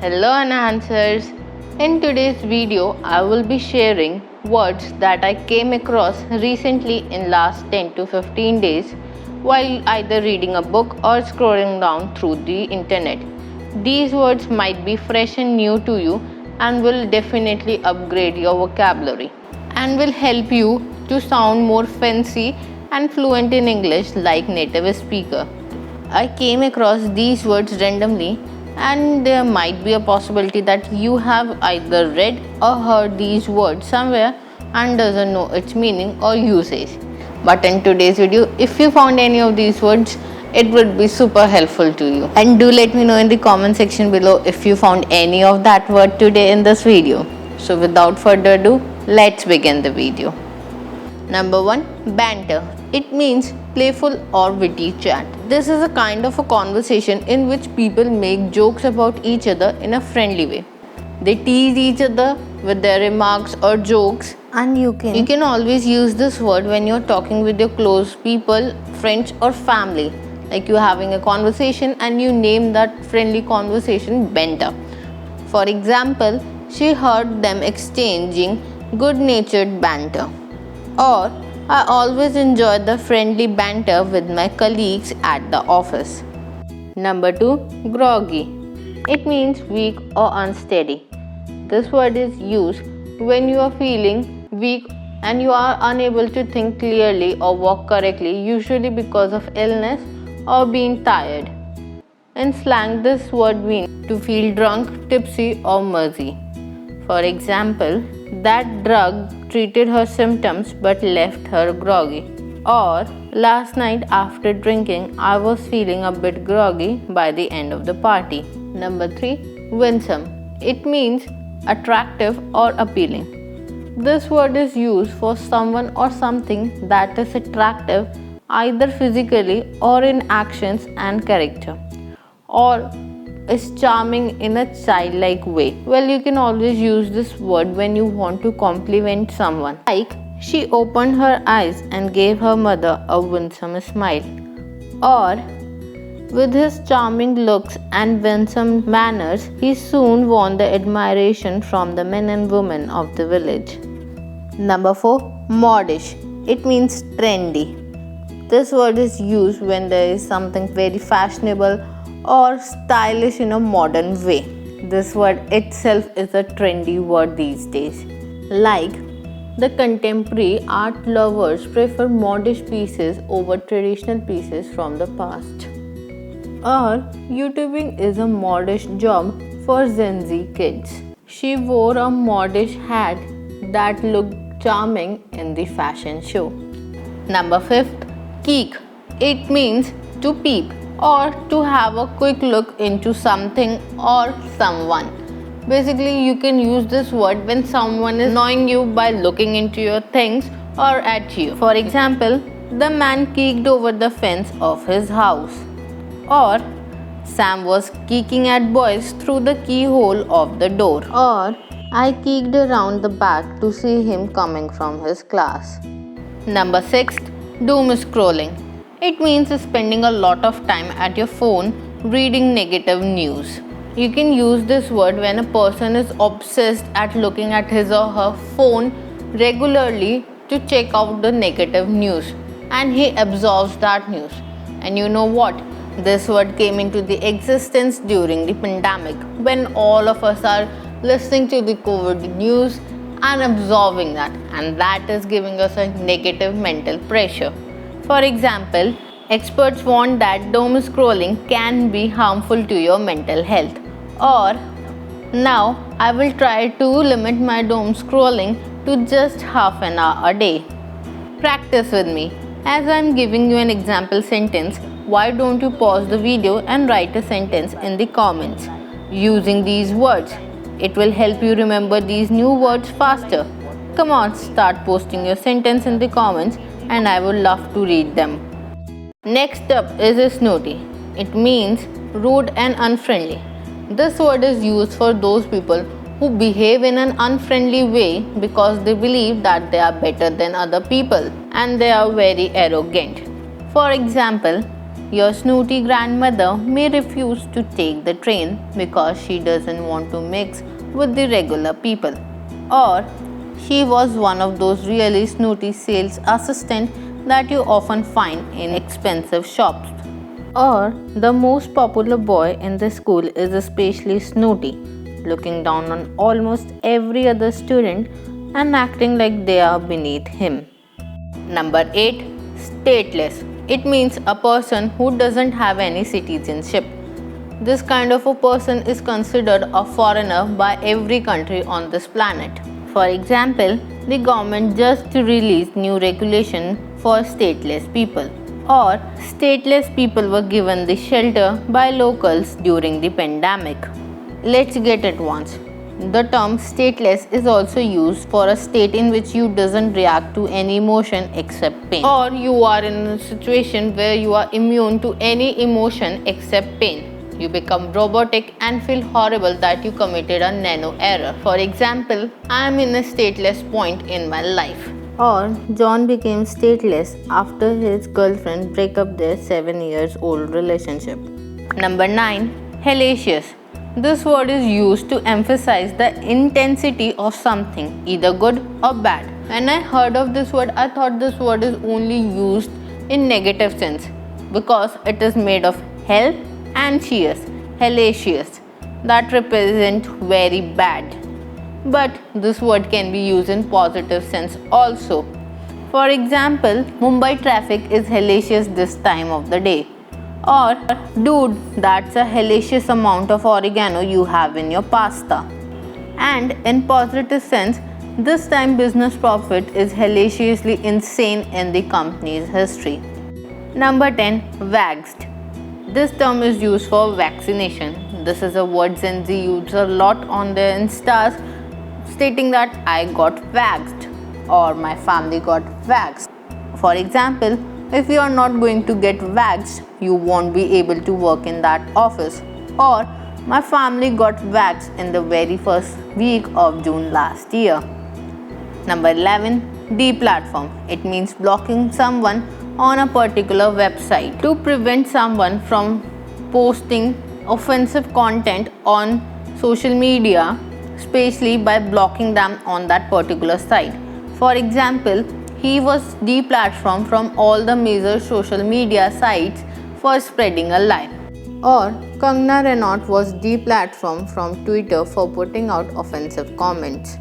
Hello enhancers! In today's video, I will be sharing words that I came across recently in last 10 to 15 days while either reading a book or scrolling down through the internet. These words might be fresh and new to you and will definitely upgrade your vocabulary and will help you to sound more fancy and fluent in English like native speaker. I came across these words randomly, and there might be a possibility that you have either read or heard these words somewhere and doesn't know its meaning or usage. But in today's video, if you found any of these words, it would be super helpful to you. And do let me know in the comment section below if you found any of that word today in this video. So without further ado, let's begin the video. Number 1. Banter. It means playful or witty chat. This is a kind of a conversation in which people make jokes about each other in a friendly way. They tease each other with their remarks or jokes, and you can always use this word when you're talking with your close people, friends or family. Like you're having a conversation and you name that friendly conversation banter. For example, she heard them exchanging good-natured banter. Or, I always enjoy the friendly banter with my colleagues at the office. Number 2. Groggy. It means weak or unsteady. This word is used when you are feeling weak and you are unable to think clearly or walk correctly, usually because of illness or being tired. In slang, this word means to feel drunk, tipsy or muzzy. For example, that drug treated her symptoms but left her groggy. Or, last night after drinking, I was feeling a bit groggy by the end of the party. Number 3. Winsome. It means attractive or appealing. This word is used for someone or something that is attractive either physically or in actions and character, or is charming in a childlike way. Well, you can always use this word when you want to compliment someone. Like, she opened her eyes and gave her mother a winsome smile. Or, with his charming looks and winsome manners, he soon won the admiration from the men and women of the village. Number 4. Modish. It means trendy. This word is used when there is something very fashionable or stylish in a modern way. This word itself is a trendy word these days. Like, the contemporary art lovers prefer modish pieces over traditional pieces from the past. Or, YouTubing is a modish job for Gen Z kids. She wore a modish hat that looked charming in the fashion show. Number 5. Keek. It means to peep or to have a quick look into something or someone. Basically, you can use this word when someone is annoying you by looking into your things or at you. For example, the man keeked over the fence of his house. Or, Sam was keeking at boys through the keyhole of the door. Or, I keeked around the back to see him coming from his class. Number 6. Doomscrolling. It means spending a lot of time at your phone reading negative news. You can use this word when a person is obsessed at looking at his or her phone regularly to check out the negative news, and he absorbs that news. And you know what? This word came into the existence during the pandemic when all of us are listening to the COVID news and absorbing that, and that is giving us a negative mental pressure. For example, experts warn that doomscrolling can be harmful to your mental health. Or, now I will try to limit my doomscrolling to just half an hour a day. Practice with me. As I am giving you an example sentence, why don't you pause the video and write a sentence in the comments using these words? It will help you remember these new words faster. Come on, start posting your sentence in the comments and I would love to read them. Next up is a snooty. It means rude and unfriendly. This word is used for those people who behave in an unfriendly way because they believe that they are better than other people and they are very arrogant. For example, your snooty grandmother may refuse to take the train because she doesn't want to mix with the regular people. Or she was one of those really snooty sales assistants that you often find in expensive shops. Or the most popular boy in the school is especially snooty, looking down on almost every other student and acting like they are beneath him. Number 8. Stateless. It means a person who doesn't have any citizenship. This kind of a person is considered a foreigner by every country on this planet. For example, the government just released new regulation for stateless people. Or stateless people were given the shelter by locals during the pandemic. Let's get it once. The term stateless is also used for a state in which you doesn't react to any emotion except pain. Or you are in a situation where you are immune to any emotion except pain. You become robotic and feel horrible that you committed a nano error. For example, I am in a stateless point in my life. Or John became stateless after his girlfriend break up their 7 years old relationship. Number 9. Hellacious. This word is used to emphasize the intensity of something, either good or bad. When I heard of this word, I thought this word is only used in negative sense because it is made of hell and hellacious, that represent very bad. But this word can be used in positive sense also. For example, Mumbai traffic is hellacious this time of the day. Or, dude, that's a hellacious amount of oregano you have in your pasta. And in positive sense, this time business profit is hellaciously insane in the company's history. Number 10. Vaxxed. This term is used for vaccination. This is a word Gen Z uses a lot on their Instas, stating that I got vaxxed or my family got vaxxed. For example, if you are not going to get vaxxed, you won't be able to work in that office. Or my family got vaxxed in the very first week of June last year. Number 11. Deplatform. It means blocking someone on a particular website to prevent someone from posting offensive content on social media, especially by blocking them on that particular site. For example, he was deplatformed from all the major social media sites for spreading a lie. Or Kangana Ranaut was deplatformed from Twitter for putting out offensive comments.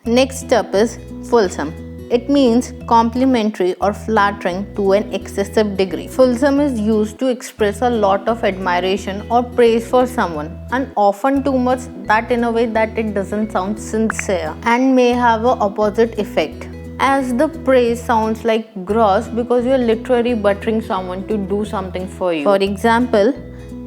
Next up is fulsome. It means complimentary or flattering to an excessive degree. Fulsome is used to express a lot of admiration or praise for someone, and often too much that in a way that it doesn't sound sincere and may have an opposite effect, as the praise sounds like gross because you're literally buttering someone to do something for you. For example,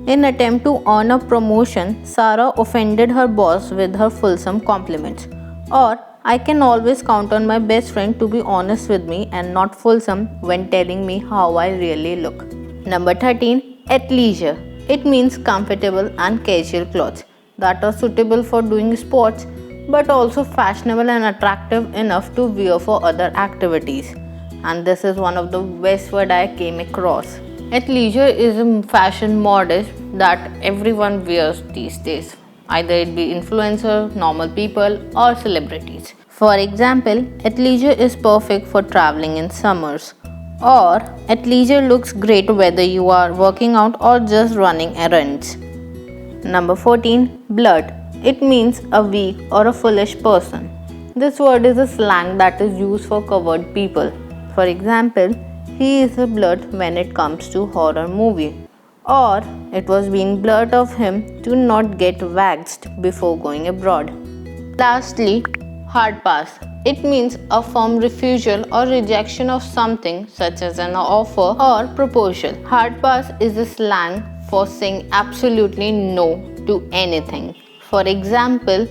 in attempt to earn a promotion, Sarah offended her boss with her fulsome compliments. Or I can always count on my best friend to be honest with me and not fulsome when telling me how I really look. Number 13. Athleisure. It means comfortable and casual clothes that are suitable for doing sports but also fashionable and attractive enough to wear for other activities. And this is one of the best words I came across. Athleisure is a fashion modish that everyone wears these days, either it be influencer, normal people or celebrities. For example, athleisure is perfect for traveling in summers. Or athleisure looks great whether you are working out or just running errands. Number 14. Blurt. It means a weak or a foolish person. This word is a slang that is used for covered people. For example, he is a blurt when it comes to horror movie. Or it was being blurt of him to not get vaxxed before going abroad. Lastly, hard pass. It means a firm refusal or rejection of something such as an offer or proposal. Hard pass is a slang for saying absolutely no to anything. For example,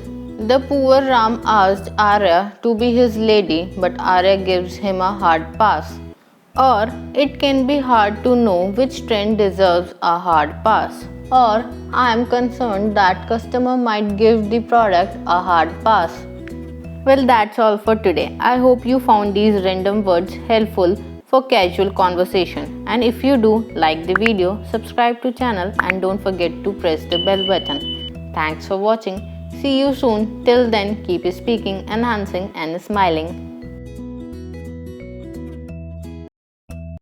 the poor Ram asked Arya to be his lady, but Arya gives him a hard pass. Or it can be hard to know which trend deserves a hard pass. Or I am concerned that customer might give the product a hard pass. Well, that's all for today. I hope you found these random words helpful for casual conversation. And if you do like the video, subscribe to channel and don't forget to press the bell button. Thanks for watching. See you soon. Till then, keep speaking, enhancing and smiling.